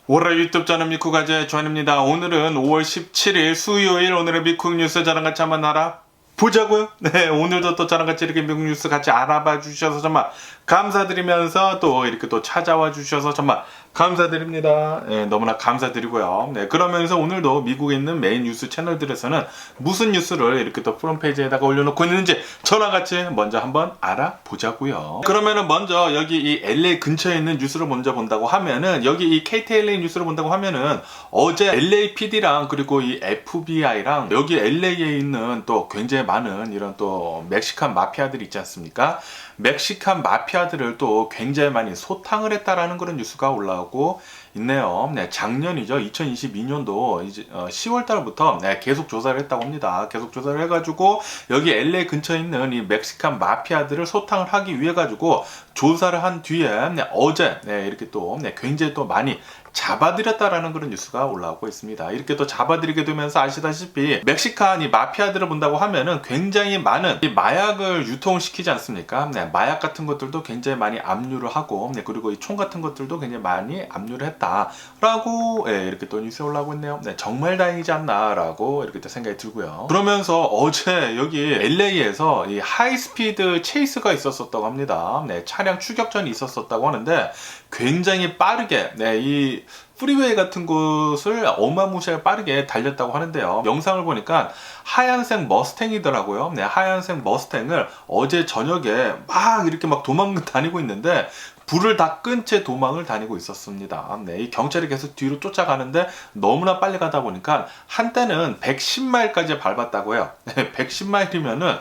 월요일 유튜브 저는 미쿠가제 조한입니다. 오늘은 5월 17일 수요일 오늘의 미국 뉴스 저랑 같이 한번 알아보자고요. 네, 오늘도 또 저랑 같이 이렇게 미국 뉴스 같이 알아봐 주셔서 정말 감사드리면서 또 이렇게 또 찾아와 주셔서 정말 감사드립니다. 네, 너무나 감사드리고요. 네, 그러면서 오늘도 미국에 있는 메인 뉴스 채널들에서는 무슨 뉴스를 이렇게 또 프론페이지에다가 올려놓고 있는지 저랑 같이 먼저 한번 알아보자고요. 그러면은 먼저 여기 이 LA 근처에 있는 뉴스를 먼저 본다고 하면은 여기 이 KTLA 뉴스를 본다고 하면은 어제 LAPD랑 그리고 이 FBI랑 여기 LA에 있는 또 굉장히 많은 이런 또 멕시칸 마피아들이 있지 않습니까? 멕시칸 마피아들을 또 굉장히 많이 소탕을 했다라는 그런 뉴스가 올라오고 있네요. 네, 작년이죠. 2022년도 이제 10월 달부터 계속 조사를 했다고 합니다. 계속 조사를 해가지고 여기 LA 근처에 있는 이 멕시칸 마피아들을 소탕을 하기 위해 가지고 조사를 한 뒤에 어제 이렇게 또 굉장히 또 많이 잡아들였다라는 그런 뉴스가 올라오고 있습니다. 이렇게 또 잡아들이게 되면서 아시다시피 멕시칸 이 마피아들을 본다고 하면은 굉장히 많은 이 마약을 유통시키지 않습니까? 마약 같은 것들도 굉장히 많이 압류를 하고 그리고 이 총 같은 것들도 굉장히 많이 압류를 했다라고 이렇게 또 뉴스에 올라오고 있네요. 정말 다행이지 않나라고 이렇게 또 생각이 들고요. 그러면서 어제 여기 LA에서 이 하이스피드 체이스가 있었었다고 합니다. 차량 추격전이 있었었다고 하는데 굉장히 빠르게 이 프리웨이 같은 곳을 어마무시하게 빠르게 달렸다고 하는데요. 영상을 보니까 하얀색 머스탱이더라고요. 하얀색 머스탱을 어제 저녁에 막 이렇게 막 도망 다니고 있는데 불을 다 끈 채 도망을 다니고 있었습니다. 이 경찰이 계속 뒤로 쫓아가는데 너무나 빨리 가다 보니까 한때는 110마일까지 밟았다고 해요. 110마일이면은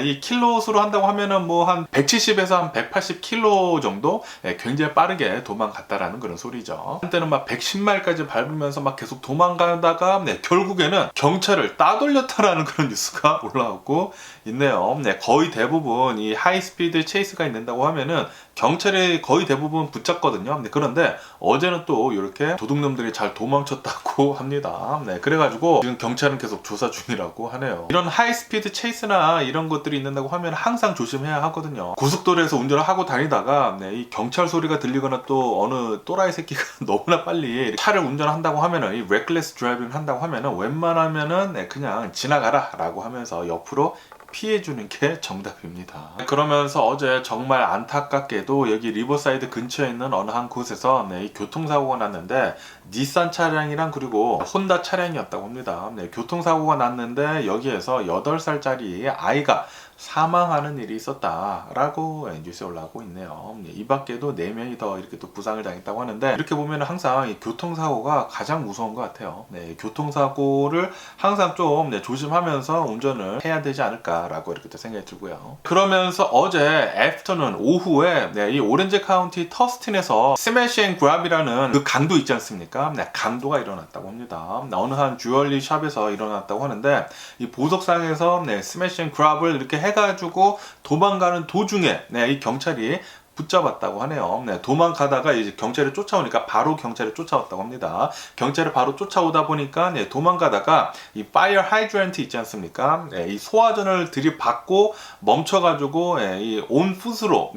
이 킬로수로 한다고 하면은 뭐 한 170에서 한 180킬로 정도 굉장히 빠르게 도망갔다라는 그런 소리죠. 한때는 막 110마일까지 밟으면서 막 계속 도망가다가 결국에는 경찰을 따돌렸다라는 그런 뉴스가 올라오고 있네요. 거의 대부분 이 하이스피드 체이스가 있는다고 하면은 경찰이 거의 대부분 붙잡거든요. 그런데 어제는 또 이렇게 도둑놈들이 잘 도망쳤다고 합니다. 그래가지고 지금 경찰은 계속 조사 중이라고 하네요. 이런 하이스피드 체이스나 이런 것들이 있는다고 하면 항상 조심해야 하거든요. 고속도로에서 운전을 하고 다니다가 이 경찰 소리가 들리거나 또 어느 또라이 새끼가 너무나 빨리 차를 운전한다고 하면은 이 레클레스 드라이빙 한다고 하면은 웬만하면은 그냥 지나가라 라고 하면서 옆으로 피해주는 게 정답입니다. 그러면서 어제 정말 안타깝게도 여기 리버사이드 근처에 있는 어느 한 곳에서 이 교통사고가 났는데 닛산 차량이랑 그리고 혼다 차량이었다고 합니다. 교통사고가 났는데 여기에서 8살짜리 아이가 사망하는 일이 있었다라고 뉴스에 올라오고 있네요. 이 밖에도 4명이 더 이렇게 또 부상을 당했다고 하는데 이렇게 보면 항상 이 교통사고가 가장 무서운 것 같아요. 교통사고를 항상 좀 조심하면서 운전을 해야 되지 않을까라고 이렇게 또 생각이 들고요. 그러면서 어제 애프터눈 오후에 이 오렌지 카운티 터스틴에서 스매시 앤 그랍이라는 그 강도 있지 않습니까? 강도가 일어났다고 합니다. 어느 한 주얼리 샵에서 일어났다고 하는데 이 보석상에서 스매시 앤 그랍을 이렇게 해가지고 도망가는 도중에 이 경찰이 붙잡았다고 하네요. 도망가다가 이제 경찰이 쫓아오니까 바로 경찰이 쫓아왔다고 합니다. 경찰이 바로 쫓아오다 보니까 도망가다가 이 파이어 하이드런트 있지 않습니까? 이 소화전을 들이받고 멈춰가지고 이 온 풋으로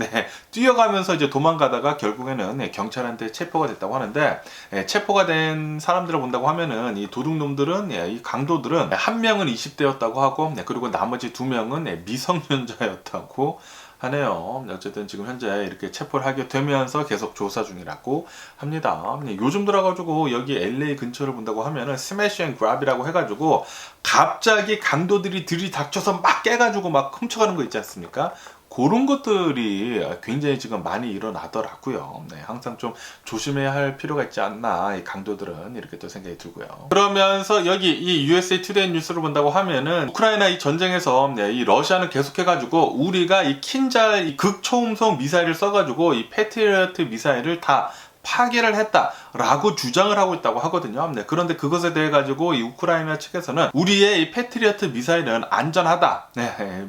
뛰어가면서 이제 도망가다가 결국에는 경찰한테 체포가 됐다고 하는데 체포가 된 사람들을 본다고 하면은 이 도둑놈들은 이 강도들은 한 명은 20대였다고 하고 그리고 나머지 2명은 미성년자였다고 하네요. 어쨌든 지금 현재 이렇게 체포를 하게 되면서 계속 조사 중이라고 합니다. 요즘 들어가지고 여기 LA 근처를 본다고 하면은 스매시 앤 그랍이라고 해가지고 갑자기 강도들이 들이닥쳐서 막 깨가지고 막 훔쳐가는 거 있지 않습니까? 그런 것들이 굉장히 지금 많이 일어나더라고요. 항상 좀 조심해야 할 필요가 있지 않나, 이 강도들은 이렇게 또 생각이 들고요. 그러면서 여기 이 USA Today 뉴스를 본다고 하면은 우크라이나 이 전쟁에서 이 러시아는 계속해가지고 우리가 이 킨잘 이 극초음속 미사일을 써가지고 이 패트리어트 미사일을 다 파괴를 했다라고 주장을 하고 있다고 하거든요. 그런데 그것에 대해 가지고 이 우크라이나 측에서는 우리의 이 패트리어트 미사일은 안전하다,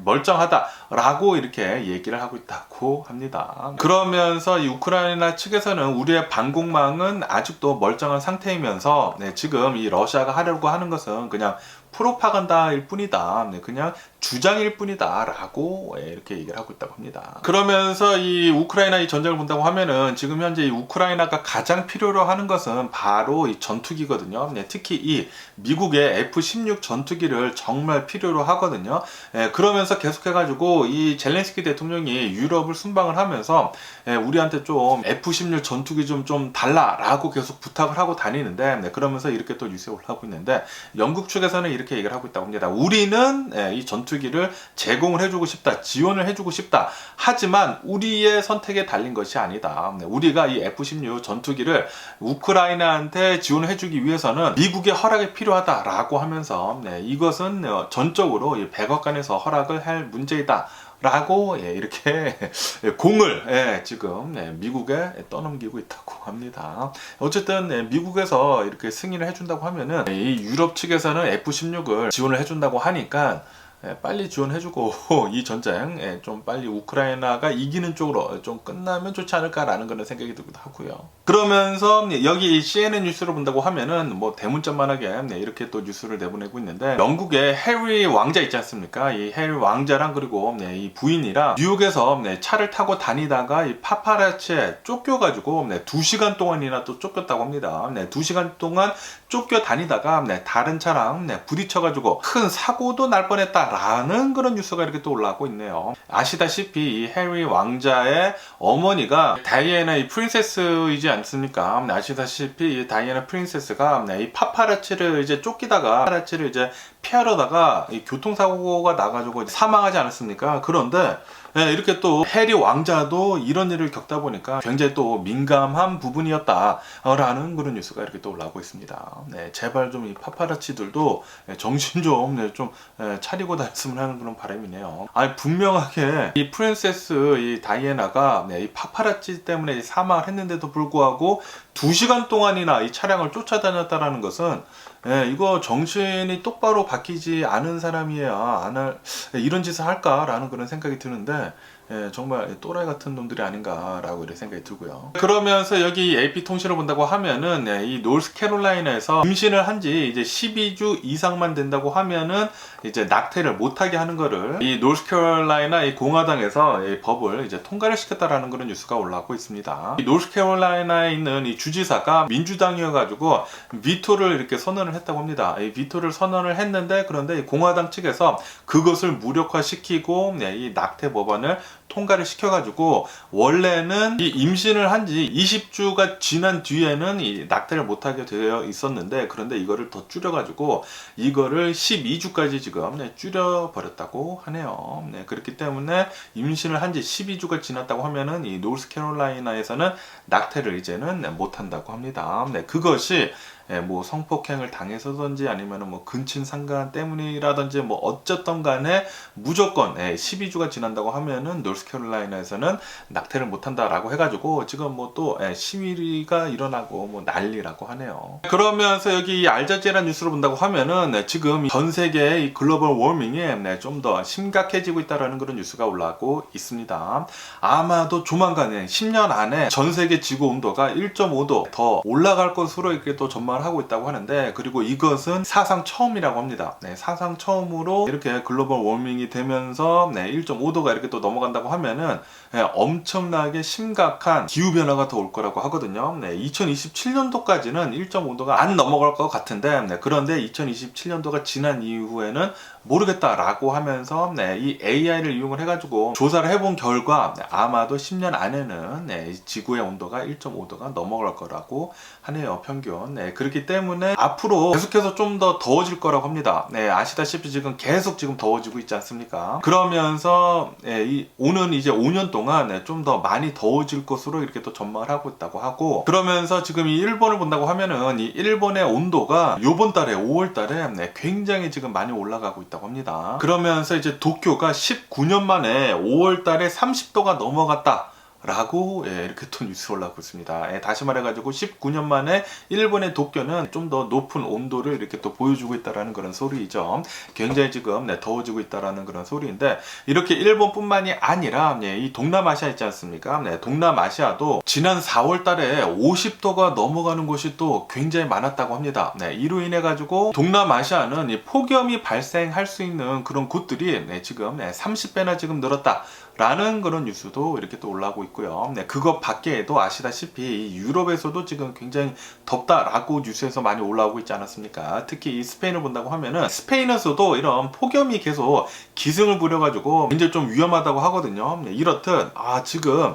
멀쩡하다라고 이렇게 얘기를 하고 있다고 합니다. 그러면서 이 우크라이나 측에서는 우리의 방공망은 아직도 멀쩡한 상태이면서 지금 이 러시아가 하려고 하는 것은 그냥 프로파간다일 뿐이다. 그냥 주장일 뿐이다 라고 이렇게 얘기를 하고 있다고 합니다. 그러면서 이 우크라이나 이 전쟁을 본다고 하면은 지금 현재 이 우크라이나가 가장 필요로 하는 것은 바로 이 전투기거든요. 특히 이 미국의 F-16 전투기를 정말 필요로 하거든요. 그러면서 계속해가지고 이 젤렌스키 대통령이 유럽을 순방을 하면서 우리한테 좀 F-16 전투기 좀 달라라고 계속 부탁을 하고 다니는데 그러면서 이렇게 또 뉴스에 올라오고 있는데 영국 측에서는 이렇게 얘기를 하고 있다고 합니다. 우리는 이 전투기를 제공을 해주고 싶다, 지원을 해주고 싶다. 하지만 우리의 선택에 달린 것이 아니다. 우리가 이 F-16 전투기를 우크라이나한테 지원을 해주기 위해서는 미국의 허락이 필요하다라고 하면서 이것은 전적으로 100억 간에서 허락을 할 문제이다. 라고 이렇게 공을 지금 미국에 떠넘기고 있다고 합니다. 어쨌든 미국에서 이렇게 승인을 해준다고 하면은 이 유럽 측에서는 F-16을 지원을 해준다고 하니까 빨리 지원해주고 이 전쟁 좀 빨리 우크라이나가 이기는 쪽으로 좀 끝나면 좋지 않을까라는 그런 생각이 들기도 하고요. 그러면서 여기 CNN 뉴스를 본다고 하면은 뭐 대문짝만하게 이렇게 또 뉴스를 내보내고 있는데 영국의 해리 왕자 있지 않습니까? 이 해리 왕자랑 그리고 이 부인이랑 뉴욕에서 차를 타고 다니다가 이 파파라치에 쫓겨가지고 2시간 동안이나 또 쫓겼다고 합니다. 2시간 동안 쫓겨 다니다가 다른 차랑 부딪혀가지고 큰 사고도 날 뻔했다. 라는 그런 뉴스가 이렇게 또 올라오고 있네요. 아시다시피 이 해리 왕자의 어머니가 다이애나 이 프린세스이지 않습니까? 아시다시피 이 다이애나 프린세스가 이 파파라치를 이제 쫓기다가 파파라치를 이제 피하려다가 이 교통사고가 나가지고 사망하지 않았습니까? 그런데 이렇게 또 해리 왕자도 이런 일을 겪다 보니까 굉장히 또 민감한 부분이었다라는 그런 뉴스가 이렇게 또 올라오고 있습니다. 제발 좀 이 파파라치들도 정신 좀 차리고 다녔으면 하는 그런 바람이네요. 아니 분명하게 이 프린세스 이 다이애나가 이 파파라치 때문에 사망을 했는데도 불구하고 2시간 동안이나 이 차량을 쫓아다녔다라는 것은 이거 정신이 똑바로 바뀌지 않은 사람이야 안 할 이런 짓을 할까라는 그런 생각이 드는데 정말 또라이 같은 놈들이 아닌가라고 이런 생각이 들고요. 그러면서 여기 AP통신을 본다고 하면은 이 노스캐롤라이나에서 임신을 한 지 이제 12주 이상만 된다고 하면은 이제 낙태를 못하게 하는 거를 이 노스캐롤라이나 이 공화당에서 이 법을 이제 통과를 시켰다라는 그런 뉴스가 올라오고 있습니다. 이 노스캐롤라이나에 있는 이 주지사가 민주당이어가지고 비토를 이렇게 선언을 했다고 합니다. 이 비토를 선언을 했는데 그런데 이 공화당 측에서 그것을 무력화시키고 이 낙태 법안을 통과를 시켜가지고 원래는 이 임신을 한 지 20주가 지난 뒤에는 이 낙태를 못하게 되어 있었는데 그런데 이거를 더 줄여가지고 이거를 12주까지 지금 줄여버렸다고 하네요. 그렇기 때문에 임신을 한 지 12주가 지났다고 하면은 이 노스캐롤라이나에서는 낙태를 이제는 못한다고 합니다. 그것이 뭐 성폭행을 당해서든지 아니면 뭐 근친 상간 때문이라든지 뭐 어쨌든 간에 무조건 12주가 지난다고 하면은 노스캐롤라이나에서는 낙태를 못한다라고 해가지고 지금 뭐 또 시위가 일어나고 뭐 난리라고 하네요. 그러면서 여기 이 알자지라 뉴스를 본다고 하면은 지금 전 세계의 이 글로벌 워밍이 좀 더 심각해지고 있다라는 그런 뉴스가 올라오고 있습니다. 아마도 조만간에 10년 안에 전 세계 지구 온도가 1.5도 더 올라갈 것으로 이렇게 또 전망을 하고 있다고 하는데 그리고 이것은 사상 처음이라고 합니다. 사상 처음으로 이렇게 글로벌 워밍이 되면서 1.5도가 이렇게 또 넘어간다고 하면은 엄청나게 심각한 기후변화가 더 올 거라고 하거든요. 2027년도까지는 1.5도가 안 넘어갈 것 같은데 그런데 2027년도가 지난 이후에는 모르겠다라고 하면서 이 AI를 이용을 해가지고 조사를 해본 결과 아마도 10년 안에는 지구의 온도가 1.5도가 넘어갈 거라고 하네요. 평균. 그렇기 때문에 앞으로 계속해서 좀 더 더워질 거라고 합니다. 아시다시피 지금 계속 지금 더워지고 있지 않습니까? 그러면서 오는 이제 5년 동안 좀 더 많이 더워질 것으로 이렇게 또 전망을 하고 있다고 하고 그러면서 지금 이 일본을 본다고 하면은 이 일본의 온도가 요번 달에 5월 달에 굉장히 지금 많이 올라가고 있다고 합니다. 그러면서 이제 도쿄가 19년 만에 5월 달에 30도가 넘어갔다 라고 이렇게 또 뉴스 올라오고 있습니다. 다시 말해가지고 19년 만에 일본의 도쿄는 좀 더 높은 온도를 이렇게 또 보여주고 있다라는 그런 소리이죠. 굉장히 지금 더워지고 있다라는 그런 소리인데, 이렇게 일본뿐만이 아니라 이 동남아시아 있지 않습니까? 동남아시아도 지난 4월 달에 50도가 넘어가는 곳이 또 굉장히 많았다고 합니다. 이로 인해 가지고 동남아시아는 이 폭염이 발생할 수 있는 그런 곳들이 지금 30배나 지금 늘었다 라는 그런 뉴스도 이렇게 또 올라오고 있고요. 그것 밖에도 아시다시피 유럽에서도 지금 굉장히 덥다라고 뉴스에서 많이 올라오고 있지 않았습니까? 특히 이 스페인을 본다고 하면은 스페인에서도 이런 폭염이 계속 기승을 부려가지고 굉장히 좀 위험하다고 하거든요. 이렇듯 지금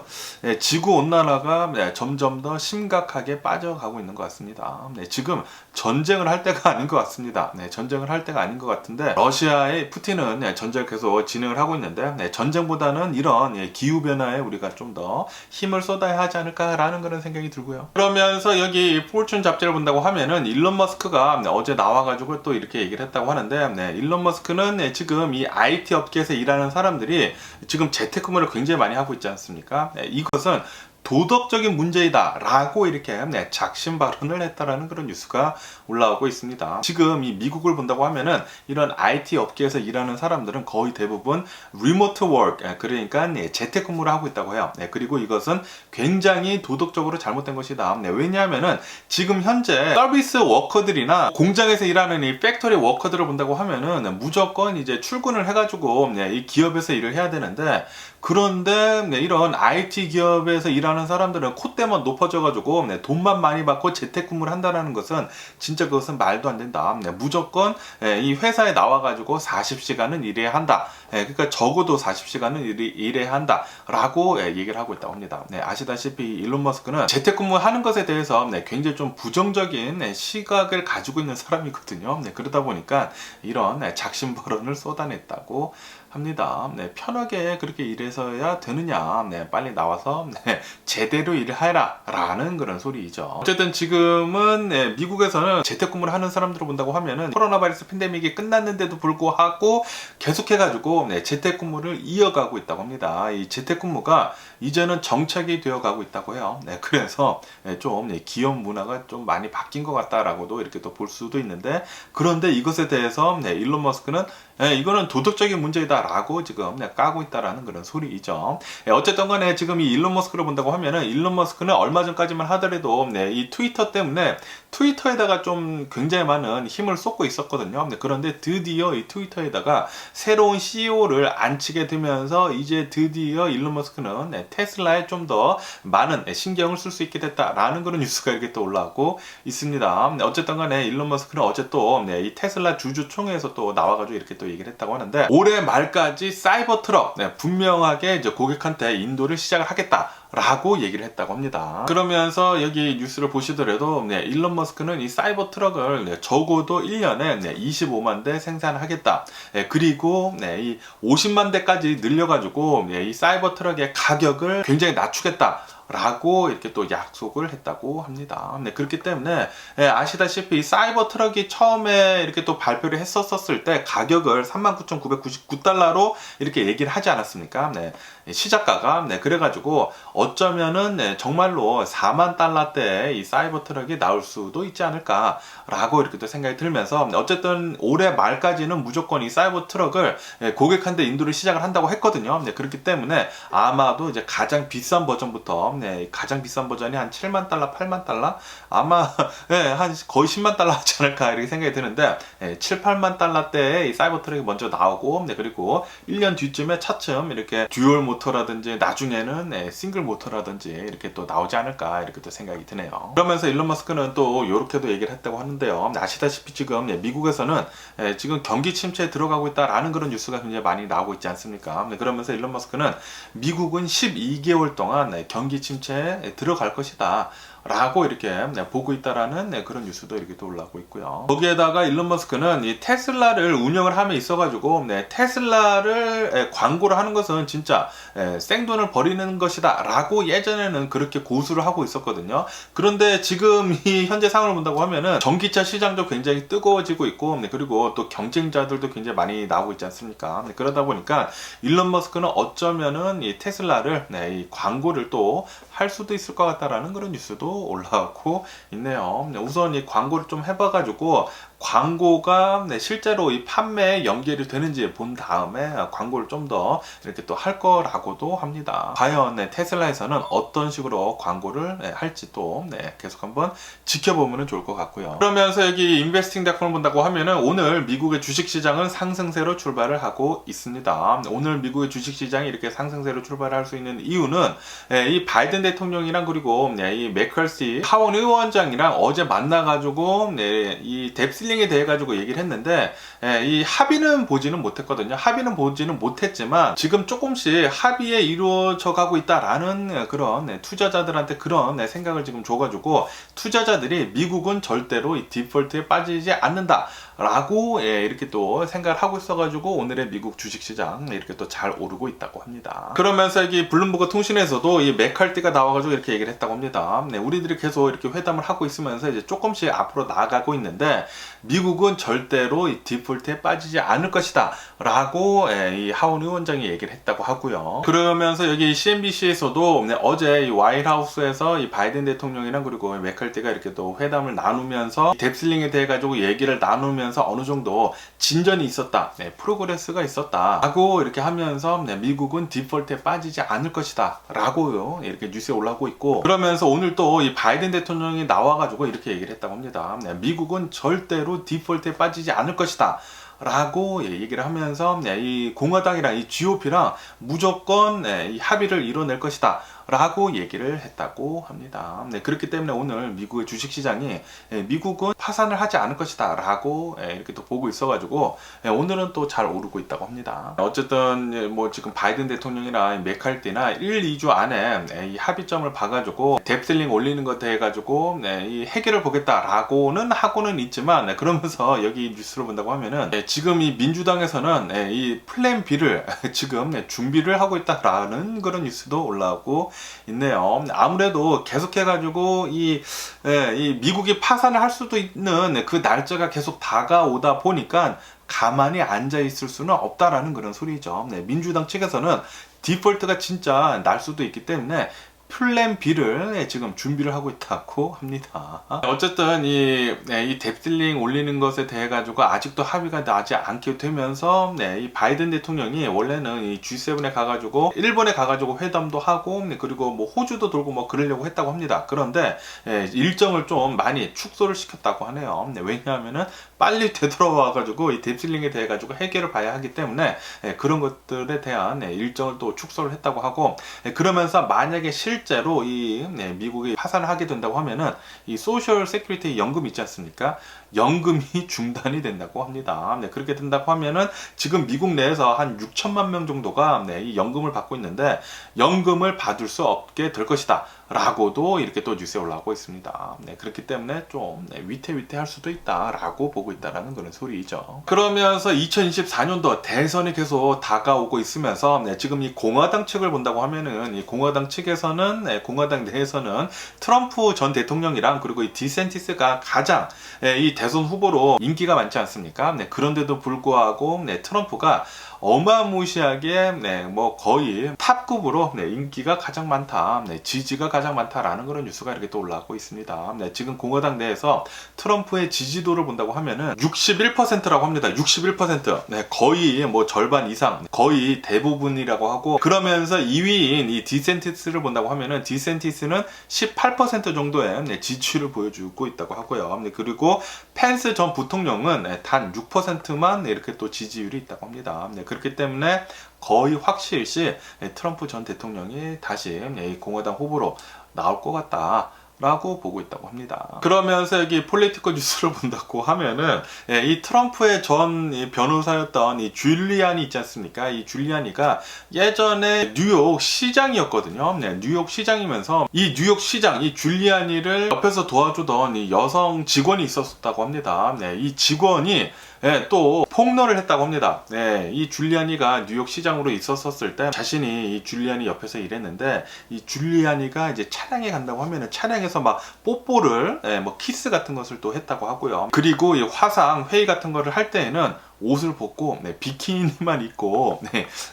지구 온난화가 점점 더 심각하게 빠져가고 있는 것 같습니다. 지금 전쟁을 할 때가 아닌 것 같습니다. 전쟁을 할 때가 아닌 것 같은데, 러시아의 푸틴은 전쟁을 계속 진행을 하고 있는데, 전쟁보다는 이런 기후변화에 우리가 좀 더 힘을 쏟아야 하지 않을까라는 그런 생각이 들고요. 그러면서 여기 포춘 잡지를 본다고 하면은 일론 머스크가 어제 나와가지고 또 이렇게 얘기를 했다고 하는데, 일론 머스크는 지금 이 IT 업계에서 일하는 사람들이 지금 재택근무를 굉장히 많이 하고 있지 않습니까? 이것은 도덕적인 문제이다 라고 이렇게 작심 발언을 했다라는 그런 뉴스가 올라오고 있습니다. 지금 이 미국을 본다고 하면은 이런 IT 업계에서 일하는 사람들은 거의 대부분 리모트 워크, 그러니까 재택근무를 하고 있다고 해요. 그리고 이것은 굉장히 도덕적으로 잘못된 것이다. 왜냐하면은 지금 현재 서비스 워커들이나 공장에서 일하는 이 팩토리 워커들을 본다고 하면은 무조건 이제 출근을 해가지고 이 기업에서 일을 해야 되는데, 그런데 이런 IT 기업에서 일하는 사람들은 콧대만 높아져가지고 돈만 많이 받고 재택근무를 한다는 것은 진짜 그것은 말도 안 된다. 무조건 이 회사에 나와가지고 40시간은 일해야 한다. 그러니까 적어도 40시간은 일해야 한다 라고 얘기를 하고 있다고 합니다. 아시다시피 일론 머스크는 재택근무하는 것에 대해서 굉장히 좀 부정적인 시각을 가지고 있는 사람이거든요. 그러다 보니까 이런 작심 발언을 쏟아냈다고 합니다. 편하게 그렇게 일해서야 되느냐, 빨리 나와서 제대로 일을 해라 라는 그런 소리이죠. 어쨌든 지금은 미국에서는 재택근무를 하는 사람들을 본다고 하면은 코로나 바이러스 팬데믹이 끝났는데도 불구하고 계속해가지고 재택근무를 이어가고 있다고 합니다. 이 재택근무가 이제는 정착이 되어가고 있다고 해요. 그래서 좀 기업 문화가 좀 많이 바뀐 것 같다라고도 이렇게 또 볼 수도 있는데, 그런데 이것에 대해서 일론 머스크는 이거는 도덕적인 문제이다 라고 지금 까고 있다라는 그런 소리이죠. 어쨌든 간에 지금 이 일론 머스크를 본다고 하면은, 일론 머스크는 얼마 전까지만 하더라도 이 트위터 때문에 트위터에다가 좀 굉장히 많은 힘을 쏟고 있었거든요. 그런데 드디어 이 트위터에다가 새로운 CEO를 안치게 되면서 이제 드디어 일론 머스크는 테슬라에 좀 더 많은 신경을 쓸 수 있게 됐다라는 그런 뉴스가 이렇게 또 올라오고 있습니다. 어쨌든 간에 일론 머스크는 어제 또 이 테슬라 주주총회에서 또 나와가지고 이렇게 또 얘기를 했다고 하는데, 올해 말까지 사이버 트럭 분명하게 이제 고객한테 인도를 시작을 하겠다 라고 얘기를 했다고 합니다. 그러면서 여기 뉴스를 보시더라도 일론 머스크는 이 사이버 트럭을 적어도 1년에 25만 대 생산하겠다. 그리고 이 50만 대까지 늘려가지고 이 사이버 트럭의 가격을 굉장히 낮추겠다 라고 이렇게 또 약속을 했다고 합니다. 그렇기 때문에 아시다시피 이 사이버 트럭이 처음에 이렇게 또 발표를 했었을 때 가격을 39,999달러로 이렇게 얘기를 하지 않았습니까? 시작가가. 그래가지고 어쩌면은 정말로 4만 달러대의 이 사이버 트럭이 나올 수도 있지 않을까라고 이렇게 또 생각이 들면서, 어쨌든 올해 말까지는 무조건 이 사이버 트럭을 고객한테 인도를 시작을 한다고 했거든요. 그렇기 때문에 아마도 이제 가장 비싼 버전부터, 가장 비싼 버전이 한 7만 달러, 8만 달러? 아마 한 거의 10만 달러 하지 않을까 이렇게 생각이 드는데, 7, 8만 달러대의 이 사이버 트럭이 먼저 나오고, 그리고 1년 뒤쯤에 차츰 이렇게 듀얼 모터라든지 나중에는 싱글 모터라든지 이렇게 또 나오지 않을까 이렇게 또 생각이 드네요. 그러면서 일론 머스크는 또 이렇게도 얘기를 했다고 하는데요. 아시다시피 지금 미국에서는 지금 경기 침체에 들어가고 있다라는 그런 뉴스가 굉장히 많이 나오고 있지 않습니까? 그러면서 일론 머스크는 미국은 12개월 동안 경기 침체에 들어갈 것이다 라고 이렇게 보고 있다라는 그런 뉴스도 이렇게 또 올라오고 있고요. 거기에다가 일론 머스크는 이 테슬라를 운영을 함에 있어가지고 테슬라를 광고를 하는 것은 진짜 생돈을 버리는 것이다 라고 예전에는 그렇게 고수를 하고 있었거든요. 그런데 지금 이 현재 상황을 본다고 하면은 전기차 시장도 굉장히 뜨거워지고 있고 그리고 또 경쟁자들도 굉장히 많이 나오고 있지 않습니까? 그러다 보니까 일론 머스크는 어쩌면은 이 테슬라를 이 광고를 또 할 수도 있을 것 같다라는 그런 뉴스도 올라오고 있네요. 우선 이 광고를 좀 해봐가지고 광고가 실제로 이 판매에 연결이 되는지 본 다음에 광고를 좀 더 이렇게 또 할 거라고도 합니다. 과연 테슬라에서는 어떤 식으로 광고를 할지 또 계속 한번 지켜보면 좋을 것 같고요. 그러면서 여기 인베스팅닷컴을 본다고 하면은 오늘 미국의 주식시장은 상승세로 출발을 하고 있습니다. 오늘 미국의 주식시장이 이렇게 상승세로 출발할 수 있는 이유는 이 바이든 대통령이랑 그리고 이 맥컬시 하원 의원장이랑 어제 만나가지고 이 뎁슬링에 대해 가지고 얘기를 했는데 이 합의는 보지는 못했거든요. 합의는 보지는 못했지만 지금 조금씩 합의에 이루어져 가고 있다라는 그런 투자자들한테 그런 생각을 지금 줘가지고 투자자들이 미국은 절대로 이 디폴트에 빠지지 않는다 라고 이렇게 또 생각을 하고 있어가지고 오늘의 미국 주식시장 이렇게 또 잘 오르고 있다고 합니다. 그러면서 여기 블룸버그 통신에서도 이 맥칼티가 나와가지고 이렇게 얘기를 했다고 합니다. 우리들이 계속 이렇게 회담을 하고 있으면서 이제 조금씩 앞으로 나아가고 있는데 미국은 절대로 이 디폴트에 빠지지 않을 것이다 라고 이 하원 의원장이 얘기를 했다고 하고요. 그러면서 여기 CNBC에서도 어제 이 와이트하우스에서 이 바이든 대통령이랑 그리고 맥칼티가 이렇게 또 회담을 나누면서 뎁슬링에 대해 가지고 얘기를 나누면서 어느 정도 진전이 있었다, 프로그레스가 있었다 라고 이렇게 하면서 미국은 디폴트에 빠지지 않을 것이다 라고 이렇게 뉴스에 올라오고 있고, 그러면서 오늘 또 이 바이든 대통령이 나와가지고 이렇게 얘기를 했다고 합니다. 미국은 절대로 디폴트에 빠지지 않을 것이다 라고 얘기를 하면서 이 공화당이랑 이 GOP랑 무조건 이 합의를 이뤄낼 것이다 라고 얘기를 했다고 합니다. 그렇기 때문에 오늘 미국의 주식시장이 미국은 파산을 하지 않을 것이다 라고 이렇게 또 보고 있어가지고 오늘은 또 잘 오르고 있다고 합니다. 어쨌든 뭐 지금 바이든 대통령이나 맥칼티나 1, 2주 안에 이 합의점을 봐가지고 뎁슬링 올리는 것 해가지고 이 해결을 보겠다라고는 하고는 있지만, 그러면서 여기 뉴스를 본다고 하면은 지금 이 민주당에서는 이 플랜 B를 지금 준비를 하고 있다라는 그런 뉴스도 올라오고 있네요. 아무래도 계속해가지고 이 미국이 파산을 할 수도 있는 그 날짜가 계속 다가오다 보니까 가만히 앉아 있을 수는 없다라는 그런 소리죠. 민주당 측에서는 디폴트가 진짜 날 수도 있기 때문에 플랜 B를 지금 준비를 하고 있다고 합니다. 어쨌든 이 뎁슬링 올리는 것에 대해 가지고 아직도 합의가 나지 않게 되면서 이 바이든 대통령이 원래는 이 G7에 가가지고 일본에 가가지고 회담도 하고 그리고 뭐 호주도 돌고 뭐 그러려고 했다고 합니다. 그런데 일정을 좀 많이 축소를 시켰다고 하네요. 왜냐하면은 빨리 되돌아와가지고 이 뎁슬링에 대해 가지고 해결을 봐야 하기 때문에 그런 것들에 대한 일정을 또 축소를 했다고 하고, 그러면서 만약에 실제로 이 미국이 파산을 하게 된다고 하면은 이 소셜 세큐리티 연금 있지 않습니까? 연금이 중단이 된다고 합니다. 그렇게 된다고 하면은 지금 미국 내에서 한 6천만 명 정도가 이 연금을 받고 있는데 연금을 받을 수 없게 될 것이다 라고도 이렇게 또 뉴스에 올라오고 있습니다. 그렇기 때문에 좀 위태위태할 수도 있다 라고 보고 있다라는 그런 소리죠. 그러면서 2024년도 대선이 계속 다가오고 있으면서 지금 이 공화당 측을 본다고 하면은 이 공화당 측에서는 공화당 내에서는 트럼프 전 대통령이랑 그리고 이 디센티스가 가장 이 대선 후보로 인기가 많지 않습니까? 그런데도 불구하고 트럼프가 어마무시하게 뭐 거의 탑급으로 인기가 가장 많다, 지지가 가장 많다라는 그런 뉴스가 이렇게 또 올라오고 있습니다. 지금 공화당 내에서 트럼프의 지지도를 본다고 하면은 61%라고 합니다. 61%. 거의 뭐 절반 이상, 거의 대부분이라고 하고, 그러면서 2위인 이 디센티스를 본다고 하면은 디센티스는 18% 정도의 지지율을 보여주고 있다고 하고요. 그리고 펜스 전 부통령은 단 6%만 이렇게 또 지지율이 있다고 합니다. 그렇기 때문에 거의 확실시 트럼프 전 대통령이 다시 공화당 후보로 나올 것 같다 라고 보고 있다고 합니다. 그러면서 여기 폴리티컬 뉴스를 본다고 하면은 이 트럼프의 전 변호사였던 이 줄리안이 있지 않습니까? 이 줄리안이가 예전에 뉴욕 시장이었거든요. 뉴욕 시장이면서 이 뉴욕 시장 이 줄리안이를 옆에서 도와주던 이 여성 직원이 있었다고 합니다. 이 직원이 또 폭로를 했다고 합니다. 이 줄리안이가 뉴욕 시장으로 있었을 때 자신이 이 줄리안이 옆에서 일했는데 이 줄리안이가 이제 차량에 간다고 하면은 차량에서 막 뽀뽀를 뭐 키스 같은 것을 또 했다고 하고요. 그리고 이 화상 회의 같은 거를 할 때에는 옷을 벗고 비키니만 입고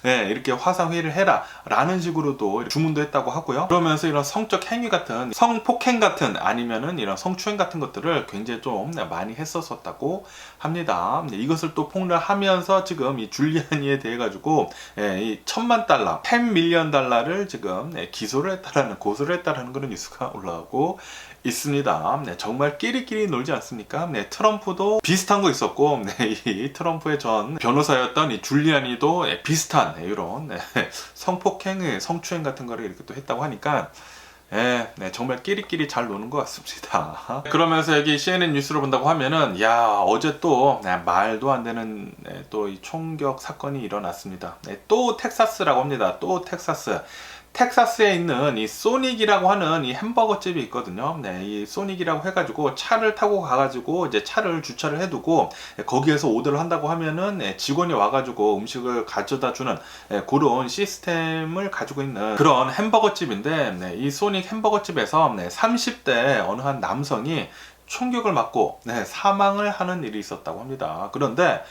이렇게 화상 회의를 해라 라는 식으로도 주문도 했다고 하고요. 그러면서 이런 성적 행위 같은 성폭행 같은 아니면은 이런 성추행 같은 것들을 굉장히 좀 많이 했었다고 합니다. 이것을 또 폭로하면서 지금 이 줄리안이에 대해 가지고 이 $10,000,000 $10 million 지금 기소를 했다라는 고소를 했다라는 그런 뉴스가 올라오고 있습니다. 정말 끼리끼리 놀지 않습니까? 트럼프도 비슷한 거 있었고, 이 트럼프의 전 변호사였던 이 줄리안이도 비슷한 이런 성폭행, 성추행 같은 거를 이렇게 또 했다고 하니까 정말 끼리끼리 잘 노는 것 같습니다. 그러면서 여기 CNN 뉴스를 본다고 하면은 야 어제 또 말도 안 되는 또 이 총격 사건이 일어났습니다. 또 텍사스라고 합니다. 또 텍사스에 있는 이 소닉이라고 하는 이 햄버거 집이 있거든요. 이 소닉이라고 해가지고 차를 타고 가가지고 이제 차를 주차를 해두고 거기에서 오더를 한다고 하면은 직원이 와가지고 음식을 가져다 주는 그런 시스템을 가지고 있는 그런 햄버거 집인데 이 소닉 햄버거 집에서 30대 어느 한 남성이 총격을 맞고 사망을 하는 일이 있었다고 합니다. 그런데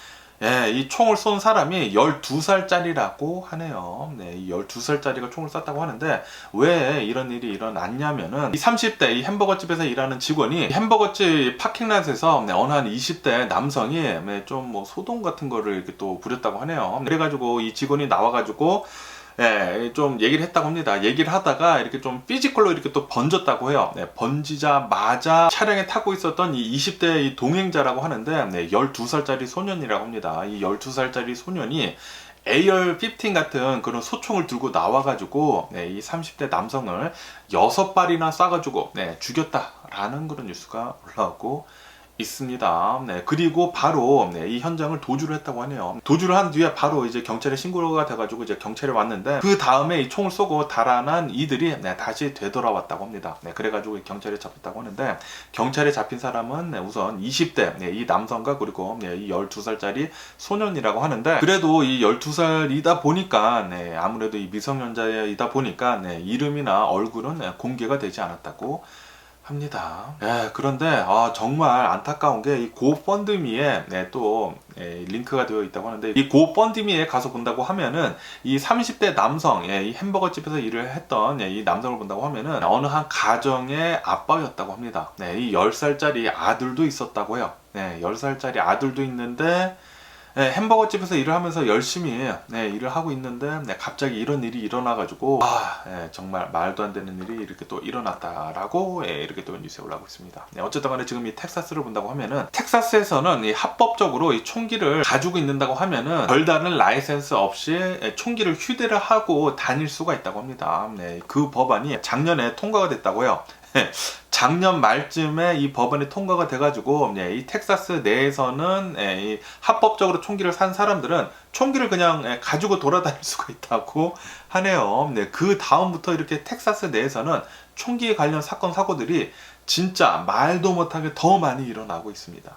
이 총을 쏜 사람이 12살짜리라고 하네요. 이 12살짜리가 총을 쐈다고 하는데 왜 이런 일이 일어났냐면은 이 30대 이 햄버거집에서 일하는 직원이 햄버거집 파킹랏에서 어느 한 20대 남성이 좀 뭐 소동 같은 거를 이렇게 또 부렸다고 하네요. 그래가지고 이 직원이 나와가지고 좀 얘기를 했다고 합니다. 얘기를 하다가 이렇게 좀 피지컬로 이렇게 또 번졌다고 해요. 번지자마자 차량에 타고 있었던 이 20대 이 동행자라고 하는데 12살짜리 소년이라고 합니다. 이 12살짜리 소년이 AR-15 같은 그런 소총을 들고 나와가지고 이 30대 남성을 6발이나 쏴가지고 죽였다라는 그런 뉴스가 올라왔고 있습니다. 그리고 바로 이 현장을 도주를 했다고 하네요. 도주를 한 뒤에 바로 이제 경찰에 신고가 돼가지고 이제 경찰에 왔는데 그 다음에 이 총을 쏘고 달아난 이들이 다시 되돌아왔다고 합니다. 그래가지고 경찰에 잡혔다고 하는데 경찰에 잡힌 사람은 우선 20대 이 남성과 그리고 이 12살짜리 소년이라고 하는데 그래도 이 12살이다 보니까 아무래도 이 미성년자이다 보니까 이름이나 얼굴은 공개가 되지 않았다고 합니다. 그런데 정말 안타까운 게 이 고펀드미에 또 링크가 되어 있다고 하는데 이 고펀드미에 가서 본다고 하면은 이 30대 남성 이 햄버거 집에서 일을 했던 이 남성을 본다고 하면은 어느 한 가정의 아빠였다고 합니다. 이 10살짜리 아들도 있었다고 해요. 10살짜리 아들도 있는데 햄버거 집에서 일을 하면서 열심히 일을 하고 있는데 갑자기 이런 일이 일어나가지고 정말 말도 안 되는 일이 이렇게 또 일어났다라고 이렇게 또 뉴스에 올라오고 있습니다. 어쨌든 간에 지금 이 텍사스를 본다고 하면은 텍사스에서는 이 합법적으로 이 총기를 가지고 있는다고 하면은 별다른 라이센스 없이 총기를 휴대를 하고 다닐 수가 있다고 합니다. 그 법안이 작년에 통과가 됐다고요. 작년 말쯤에 이 법안이 통과가 돼가지고 이 텍사스 내에서는 이 합법적으로 총기를 산 사람들은 총기를 그냥 가지고 돌아다닐 수가 있다고 하네요. 그 다음부터 이렇게 텍사스 내에서는 총기에 관련 사건 사고들이 진짜 말도 못하게 더 많이 일어나고 있습니다.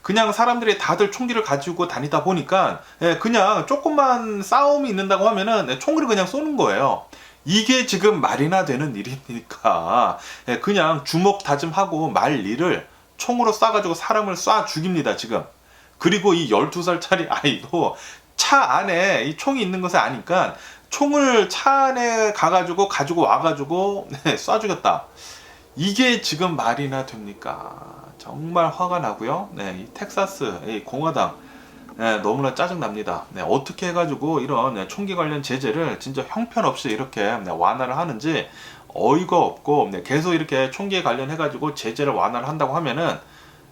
그냥 사람들이 다들 총기를 가지고 다니다 보니까 그냥 조금만 싸움이 있는다고 하면은 총기를 그냥 쏘는 거예요. 이게 지금 말이나 되는 일이니까 그냥 주먹 다짐하고 말 일을 총으로 쏴가지고 사람을 쏴 죽입니다 지금. 그리고 이 12살짜리 아이도 차 안에 이 총이 있는 것을 아니까 총을 차 안에 가지고 와가지고 쏴 죽였다. 이게 지금 말이나 됩니까? 정말 화가 나고요. 이 텍사스 이 공화당 너무나 짜증납니다. 어떻게 해가지고 이런 총기 관련 제재를 진짜 형편없이 이렇게 완화를 하는지 어이가 없고 계속 이렇게 총기에 관련해가지고 제재를 완화를 한다고 하면은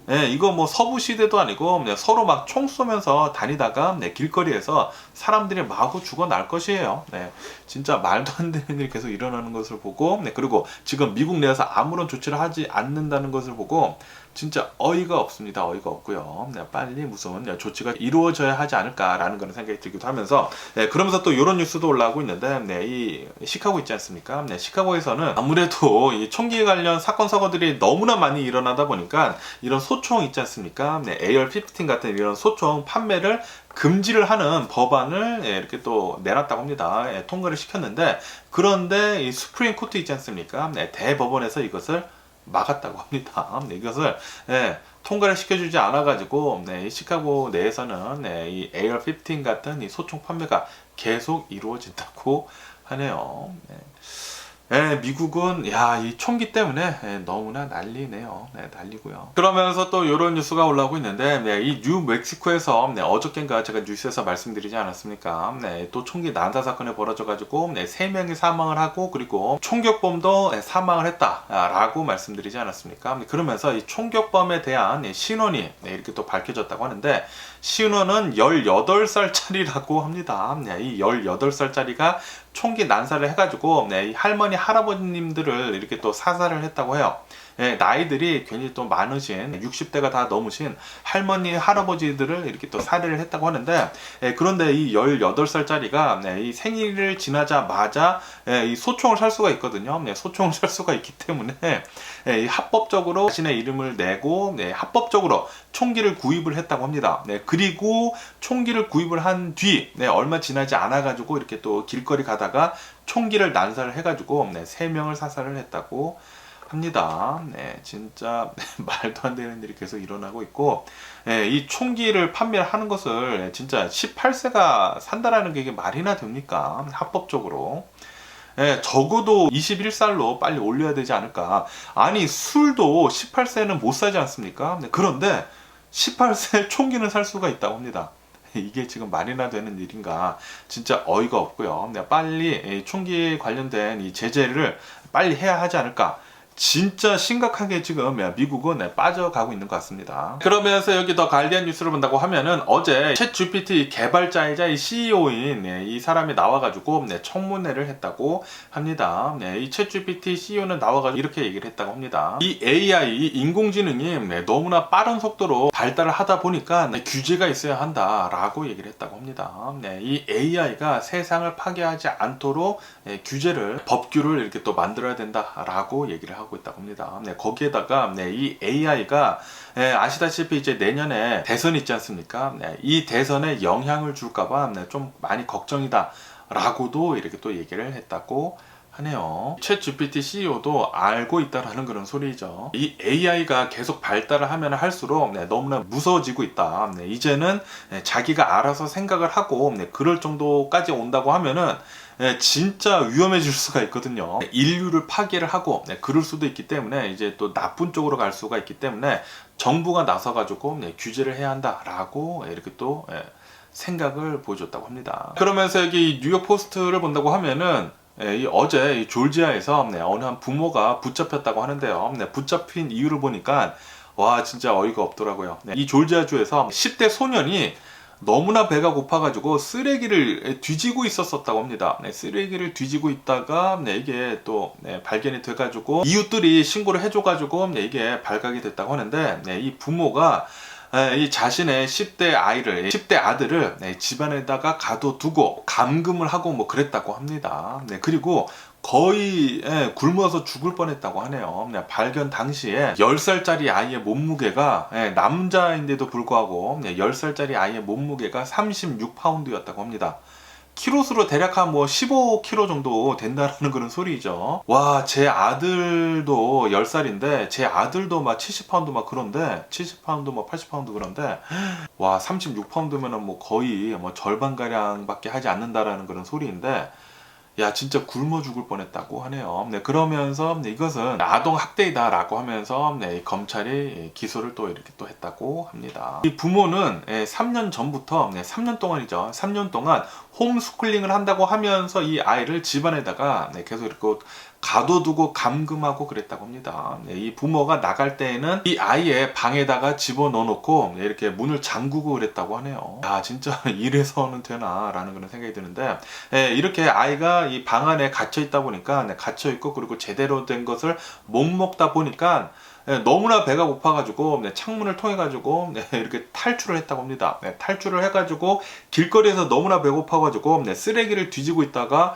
예, 이거 뭐 서부 시대도 아니고 서로 막 총 쏘면서 다니다가 길거리에서 사람들이 마구 죽어 날 것이에요. 네, 진짜 말도 안 되는 일이 계속 일어나는 것을 보고, 그리고 지금 미국 내에서 아무런 조치를 하지 않는다는 것을 보고 진짜 어이가 없습니다. 어이가 없고요. 빨리 무슨 조치가 이루어져야 하지 않을까라는 그런 생각이 들기도 하면서, 그러면서 또 이런 뉴스도 올라오고 있는데, 이 시카고 있지 않습니까? 시카고에서는 아무래도 이 총기 관련 사건 사고들이 너무나 많이 일어나다 보니까 이런 소총 있지 않습니까? AR-15 같은 이런 소총 판매를 금지를 하는 법안을 이렇게 또 내놨다고 합니다. 통과를 시켰는데, 그런데 이 수프림 코트 있지 않습니까? 대법원에서 이것을 막았다고 합니다. 이것을 통과를 시켜주지 않아가지고 이 시카고 내에서는 이 AR-15 같은 이 소총 판매가 계속 이루어진다고 하네요. 미국은 이 총기 때문에 너무나 난리네요. 난리고요. 그러면서 또 이런 뉴스가 올라오고 있는데, 이 뉴멕시코에서 어저께인가 제가 뉴스에서 말씀드리지 않았습니까? 또 총기 난사 사건이 벌어져가지고 3명이 사망을 하고, 그리고 총격범도 사망을 했다라고 말씀드리지 않았습니까? 그러면서 이 총격범에 대한 신원이 이렇게 또 밝혀졌다고 하는데, 신원은 18살짜리라고 합니다. 이 18살짜리가 총기 난사를 해가지고 이 할머니 할아버님들을 이렇게 또 사살을 했다고 해요. 나이들이 굉장히 또 많으신 60대가 다 넘으신 할머니 할아버지들을 이렇게 또 살해를 했다고 하는데, 그런데 이 18살짜리가 이 생일을 지나자마자 이 소총을 살 수가 있거든요. 소총을 살 수가 있기 때문에 이 합법적으로 자신의 이름을 내고 합법적으로 총기를 구입을 했다고 합니다. 그리고 총기를 구입을 한 뒤 얼마 지나지 않아 가지고 이렇게 또 길거리 가다가 총기를 난사를 해가지고 3명을 사살을 했다고 합니다. 진짜 말도 안 되는 일이 계속 일어나고 있고, 이 총기를 판매를 하는 것을 진짜 18세가 산다라는 게 이게 말이나 됩니까? 합법적으로. 적어도 21살로 빨리 올려야 되지 않을까. 아니, 술도 18세는 못 사지 않습니까? 그런데 18세 총기는 살 수가 있다고 합니다. 이게 지금 말이나 되는 일인가. 진짜 어이가 없고요. 빨리 총기 관련된 이 제재를 빨리 해야 하지 않을까. 진짜 심각하게 지금 미국은 빠져가고 있는 것 같습니다. 그러면서 여기 더 가디언 뉴스를 본다고 하면은, 어제 챗 GPT 개발자이자 이 CEO인 이 사람이 나와가지고 청문회를 했다고 합니다. 이 챗 GPT CEO는 나와가지고 이렇게 얘기를 했다고 합니다. 이 AI, 이 인공지능이 너무나 빠른 속도로 발달을 하다 보니까 규제가 있어야 한다라고 얘기를 했다고 합니다. 이 AI가 세상을 파괴하지 않도록 규제를, 법규를 이렇게 또 만들어야 된다라고 얘기를 하고 있다고 합니다. 거기에다가 이 AI가 아시다시피 이제 내년에 대선이 있지 않습니까? 이 대선에 영향을 줄까봐 좀 많이 걱정이다 라고도 이렇게 또 얘기를 했다고 하네요. 챗 GPT CEO도 알고 있다라는 그런 소리죠. 이 AI가 계속 발달을 하면 할수록 너무나 무서워지고 있다. 이제는 자기가 알아서 생각을 하고 그럴 정도까지 온다고 하면은 진짜 위험해질 수가 있거든요. 인류를 파괴를 하고 그럴 수도 있기 때문에 이제 또 나쁜 쪽으로 갈 수가 있기 때문에 정부가 나서가지고 규제를 해야 한다라고 이렇게 또 생각을 보여줬다고 합니다. 그러면서 여기 뉴욕 포스트를 본다고 하면은, 어제 조지아에서 어느 한 부모가 붙잡혔다고 하는데요. 붙잡힌 이유를 보니까 와, 진짜 어이가 없더라고요. 이 조지아주에서 10대 소년이 너무나 배가 고파가지고 쓰레기를 뒤지고 있었다고 합니다. 쓰레기를 뒤지고 있다가 이게 또 발견이 돼가지고 이웃들이 신고를 해줘가지고 이게 발각이 됐다고 하는데, 이 부모가 이 자신의 10대 아이를, 10대 아들을 집안에다가 가둬두고 감금을 하고 뭐 그랬다고 합니다. 그리고 거의 굶어서 죽을 뻔했다고 하네요. 발견 당시에 10살짜리 아이의 몸무게가, 남자인데도 불구하고 10살짜리 아이의 몸무게가 36파운드였다고 합니다. 키로수로 대략 한 뭐 15kg 정도 된다는 그런 소리죠. 와, 제 아들도 10살인데 제 아들도 막 70파운드 막 그런데, 70파운드 뭐 80파운드 그런데, 와, 36파운드면은 뭐 거의 뭐 절반가량밖에 하지 않는다라는 그런 소리인데, 야, 진짜 굶어 죽을 뻔했다고 하네요. 그러면서 이것은 아동 학대이다라고 하면서 검찰이 기소를 또 이렇게 또 했다고 합니다. 이 부모는 3년 전부터, 3년 동안이죠. 3년 동안 홈스쿨링을 한다고 하면서 이 아이를 집안에다가 계속 이렇게 가둬두고 감금하고 그랬다고 합니다. 이 부모가 나갈 때에는 이 아이의 방에다가 집어넣어놓고 이렇게 문을 잠그고 그랬다고 하네요. 야, 진짜 이래서는 되나 라는 그런 생각이 드는데, 이렇게 아이가 이 방 안에 갇혀 있다 보니까, 갇혀 있고 그리고 제대로 된 것을 못 먹다 보니까 너무나 배가 고파가지고 창문을 통해가지고 이렇게 탈출을 했다고 합니다. 탈출을 해가지고 길거리에서 너무나 배고파가지고 쓰레기를 뒤지고 있다가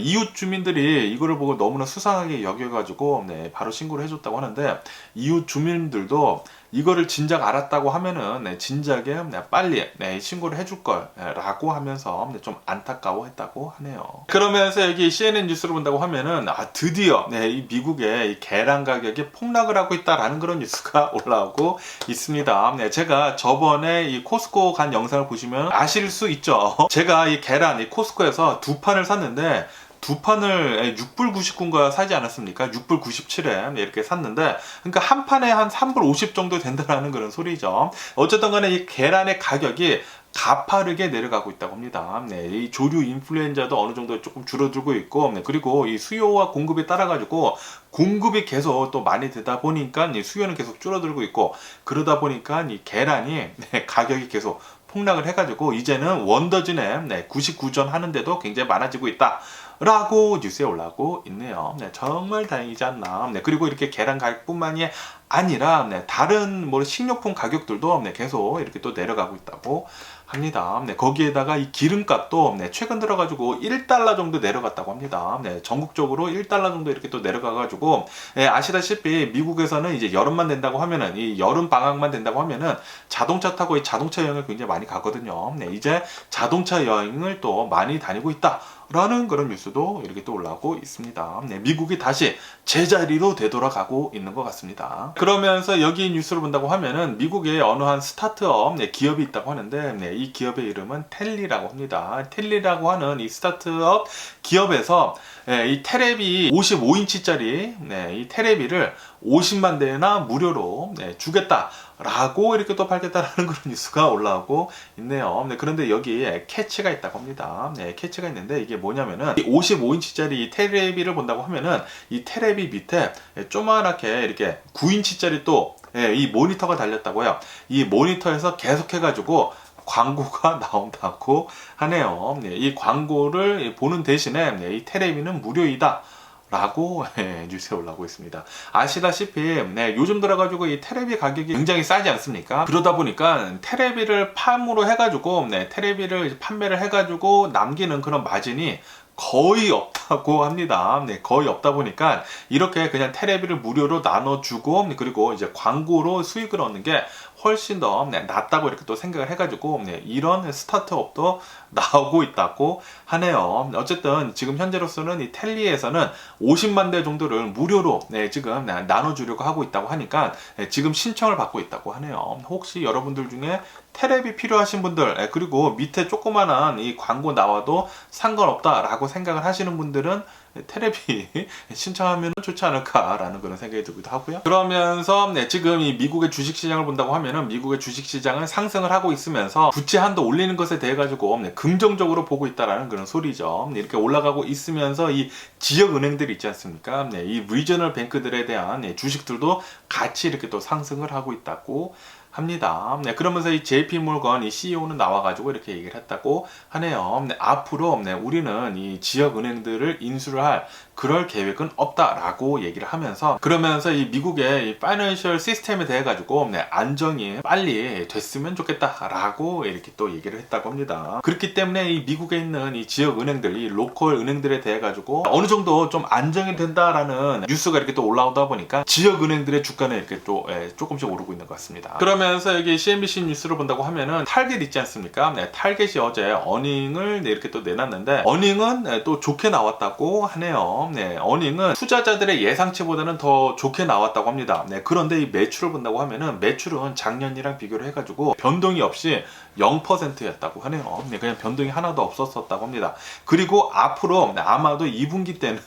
이웃 주민들이 이거를 보고 너무나 수상하게 여겨가지고 바로 신고를 해줬다고 하는데, 이웃 주민들도 이거를 진작 알았다고 하면은 진작에 빨리 신고를 해줄 걸 라고 하면서 좀 안타까워했다고 하네요. 그러면서 여기 CNN 뉴스를 본다고 하면은 드디어 이 미국의 이 계란 가격이 폭락을 하고 있다라는 그런 뉴스가 올라오고 있습니다. 제가 저번에 이 코스코 간 영상을 보시면 아실 수 있죠. 제가 이 계란 이 코스코에서 2판을 샀는데, 2판을 6불 99인가 사지 않았습니까? 6불 97에 이렇게 샀는데, 그러니까 한 판에 한 3불 50 정도 된다는 그런 소리죠. 어쨌든 간에 이 계란의 가격이 가파르게 내려가고 있다고 합니다. 이 조류 인플루엔자도 어느 정도 조금 줄어들고 있고, 그리고 이 수요와 공급에 따라 가지고 공급이 계속 또 많이 되다 보니까 이 수요는 계속 줄어들고 있고, 그러다 보니까 이 계란이 가격이 계속 폭락을 해가지고 이제는 원더진에 99전 하는데도 굉장히 많아지고 있다 라고 뉴스에 올라오고 있네요. 정말 다행이지 않나. 그리고 이렇게 계란 가격뿐만이 아니라 다른 뭐 식료품 가격들도 계속 이렇게 또 내려가고 있다고 합니다. 거기에다가 이 기름값도 최근 들어가지고 1달러 정도 내려갔다고 합니다. 전국적으로 1달러 정도 이렇게 또 내려가가지고, 아시다시피 미국에서는 이제 여름만 된다고 하면은, 이 여름 방학만 된다고 하면은 자동차 타고 이 자동차 여행을 굉장히 많이 가거든요. 이제 자동차 여행을 또 많이 다니고 있다 라는 그런 뉴스도 이렇게 또 올라오고 있습니다. 미국이 다시 제자리로 되돌아가고 있는 것 같습니다. 그러면서 여기 뉴스를 본다고 하면은 미국의 어느 한 스타트업 기업이 있다고 하는데, 이 기업의 이름은 텔리라고 합니다. 텔리라고 하는 이 스타트업 기업에서 이 테레비 55인치짜리 이 테레비를 50만 대나 무료로 주겠다 라고 이렇게 또 밝혔다라는 그런 뉴스가 올라오고 있네요. 그런데 여기에 캐치가 있다고 합니다. 캐치가 있는데, 이게 뭐냐면은 이 55인치짜리 테레비를 본다고 하면은 이 테레비 밑에 조그맣게 이렇게 9인치짜리 또 이 모니터가 달렸다고 해요. 이 모니터에서 계속해가지고 광고가 나온다고 하네요. 이 광고를 보는 대신에 이 테레비는 무료이다 라고 뉴스에 올라오고 있습니다. 아시다시피 요즘 들어가지고 이 테레비 가격이 굉장히 싸지 않습니까? 그러다 보니까 테레비를 팜으로 해가지고 테레비를 판매를 해가지고 남기는 그런 마진이 거의 없다고 합니다. 거의 없다 보니까 이렇게 그냥 테레비를 무료로 나눠주고, 그리고 이제 광고로 수익을 얻는 게 훨씬 더 낫다고 이렇게 또 생각을 해가지고 이런 스타트업도 나오고 있다고 하네요. 어쨌든 지금 현재로서는 이 텔리에서는 50만 대 정도를 무료로 지금 나눠주려고 하고 있다고 하니까 지금 신청을 받고 있다고 하네요. 혹시 여러분들 중에 테레비 필요하신 분들, 그리고 밑에 조그만한 이 광고 나와도 상관없다라고 생각을 하시는 분들은 테레비 신청하면 좋지 않을까라는 그런 생각이 들기도 하고요. 그러면서 지금 이 미국의 주식시장을 본다고 하면은 미국의 주식시장은 상승을 하고 있으면서 부채 한도 올리는 것에 대해 가지고 긍정적으로 보고 있다라는 그런 소리죠. 이렇게 올라가고 있으면서 이 지역 은행들이 있지 않습니까? 이 리저널 뱅크들에 대한 주식들도 같이 이렇게 또 상승을 하고 있다고 합니다. 그러면서 이 JP 몰건 이 CEO는 나와가지고 이렇게 얘기를 했다고 하네요. 앞으로 우리는 이 지역 은행들을 인수를 할 그럴 계획은 없다라고 얘기를 하면서, 그러면서 이 미국의 이 파이낸셜 시스템에 대해 가지고 안정이 빨리 됐으면 좋겠다라고 이렇게 또 얘기를 했다고 합니다. 그렇기 때문에 이 미국에 있는 이 지역 은행들, 이 로컬 은행들에 대해 가지고 어느 정도 좀 안정이 된다라는 뉴스가 이렇게 또 올라오다 보니까 지역 은행들의 주가는 이렇게 또 조금씩 오르고 있는 것 같습니다. 그러면서 여기 CNBC 뉴스를 본다고 하면은 타겟 있지 않습니까? 타겟이 어제 어닝을 이렇게 또 내놨는데, 어닝은 또 좋게 나왔다고 하네요. 어닝은 투자자들의 예상치보다는 더 좋게 나왔다고 합니다. 그런데 이 매출을 본다고 하면은 매출은 작년이랑 비교를 해가지고 변동이 없이 0%였다고 하네요. 그냥 변동이 하나도 없었다고 합니다. 그리고 앞으로 아마도 2분기 때는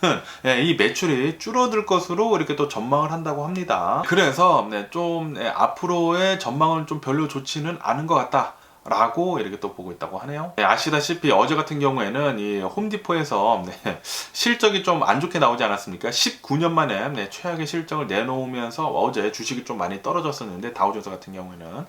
이 매출이 줄어들 것으로 이렇게 또 전망을 한다고 합니다. 그래서 좀 앞으로의 전망은 좀 별로 좋지는 않은 것 같다 라고 이렇게 또 보고 있다고 하네요. 네, 아시다시피 어제 같은 경우에는 이 홈디포에서 실적이 좀 안 좋게 나오지 않았습니까? 19년 만에 최악의 실적을 내놓으면서 어제 주식이 좀 많이 떨어졌었는데, 다우존스 같은 경우에는.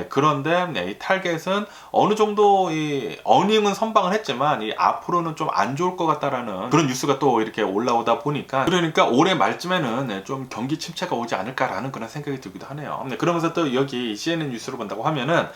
그런데 이 타겟은 어느 정도 이 어닝은 선방을 했지만 이 앞으로는 좀 안 좋을 것 같다라는 그런 뉴스가 또 이렇게 올라오다 보니까, 그러니까 올해 말쯤에는 좀 경기 침체가 오지 않을까라는 그런 생각이 들기도 하네요. 그러면서 또 여기 CNN 뉴스를 본다고 하면은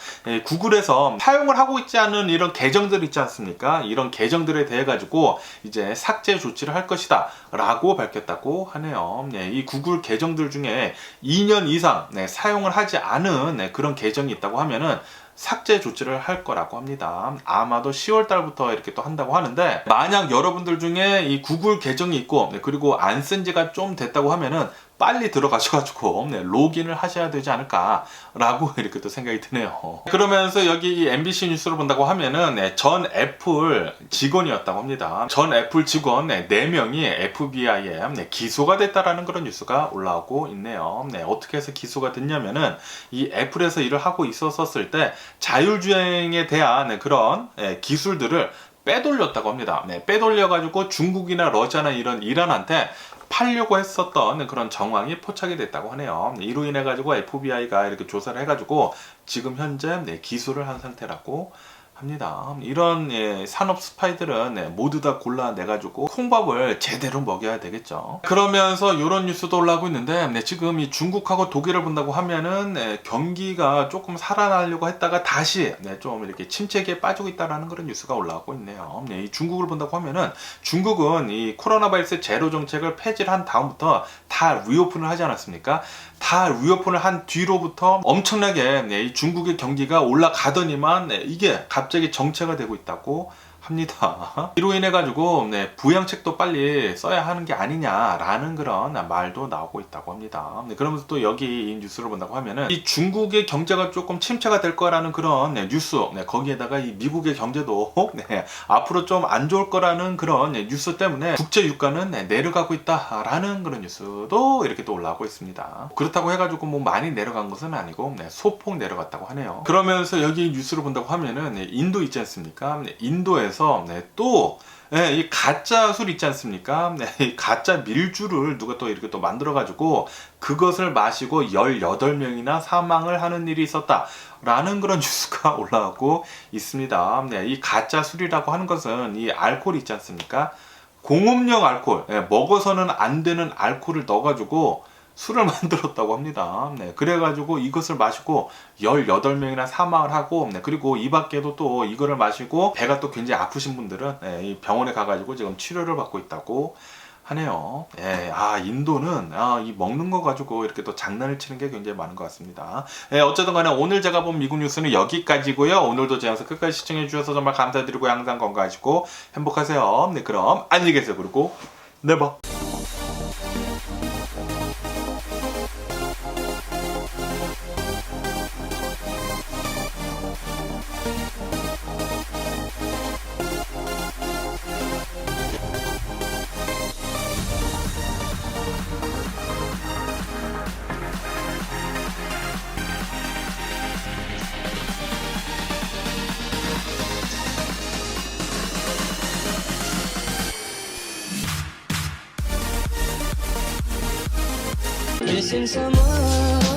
구글에서 사용을 하고 있지 않은 이런 계정들 있지 않습니까? 이런 계정들에 대해 가지고 이제 삭제 조치를 할 것이다 라고 밝혔다고 하네요. 이 구글 계정들 중에 2년 이상 사용을 하지 않은 그런 계정이 있다고 하면은 삭제 조치를 할 거라고 합니다. 아마도 10월 달부터 이렇게 또 한다고 하는데, 만약 여러분들 중에 이 구글 계정이 있고 그리고 안 쓴 지가 좀 됐다고 하면은 빨리 들어가셔가지고 로그인을 하셔야 되지 않을까라고 이렇게 또 생각이 드네요. 그러면서 여기 MBC 뉴스를 본다고 하면은 전 애플 직원이었다고 합니다. 전 애플 직원 4명이 FBI에 기소가 됐다라는 그런 뉴스가 올라오고 있네요. 어떻게 해서 기소가 됐냐면은 이 애플에서 일을 하고 있었을 때 자율주행에 대한 그런 기술들을 빼돌렸다고 합니다. 빼돌려가지고 중국이나 러시아나 이런 이란한테 팔려고 했었던 그런 정황이 포착이 됐다고 하네요. 이로 인해 가지고 FBI가 이렇게 조사를 해가지고 지금 현재 기소를 한 상태라고 합니다. 이런 산업 스파이들은 모두 다 골라내가지고 콩밥을 제대로 먹여야 되겠죠. 그러면서 이런 뉴스도 올라오고 있는데, 지금 이 중국하고 독일을 본다고 하면은 경기가 조금 살아나려고 했다가 다시 좀 이렇게 침체기에 빠지고 있다라는 그런 뉴스가 올라오고 있네요. 이 중국을 본다고 하면은 중국은 이 코로나 바이러스 제로 정책을 폐지를 한 다음부터 다 리오픈을 하지 않았습니까? 다 리오픈을 한 뒤로부터 엄청나게 이 중국의 경기가 올라가더니만 이게 갑자기 정체가 되고 있다고 합니다. 이로 인해 가지고 부양책도 빨리 써야 하는 게 아니냐라는 그런 말도 나오고 있다고 합니다. 그러면서 또 여기 이 뉴스를 본다고 하면은 이 중국의 경제가 조금 침체가 될 거라는 그런 뉴스, 거기에다가 이 미국의 경제도 앞으로 좀 안 좋을 거라는 그런 뉴스 때문에 국제 유가는 내려가고 있다라는 그런 뉴스도 이렇게 또 올라오고 있습니다. 그렇다고 해가지고 뭐 많이 내려간 것은 아니고 소폭 내려갔다고 하네요. 그러면서 여기 뉴스를 본다고 하면은 인도 있지 않습니까? 인도에서 또 이 가짜 술 있지 않습니까? 이 가짜 밀주를 누가 또 이렇게 또 만들어가지고 그것을 마시고 18명이나 사망을 하는 일이 있었다라는 그런 뉴스가 올라오고 있습니다. 이 가짜 술이라고 하는 것은 이 알코올 있지 않습니까? 공업용 알코올, 먹어서는 안 되는 알코올을 넣어가지고 술을 만들었다고 합니다. 그래가지고 이것을 마시고 18명이나 사망을 하고, 그리고 이 밖에도 또 이거를 마시고 배가 또 굉장히 아프신 분들은 이 병원에 가가지고 지금 치료를 받고 있다고 하네요. 인도는 이 먹는 거 가지고 이렇게 또 장난을 치는 게 굉장히 많은 것 같습니다. 어쨌든 간에 오늘 제가 본 미국 뉴스는 여기까지고요. 오늘도 제 영상 끝까지 시청해 주셔서 정말 감사드리고 항상 건강하시고 행복하세요. 그럼 안녕히 계세요. 그리고 봐. Missing someone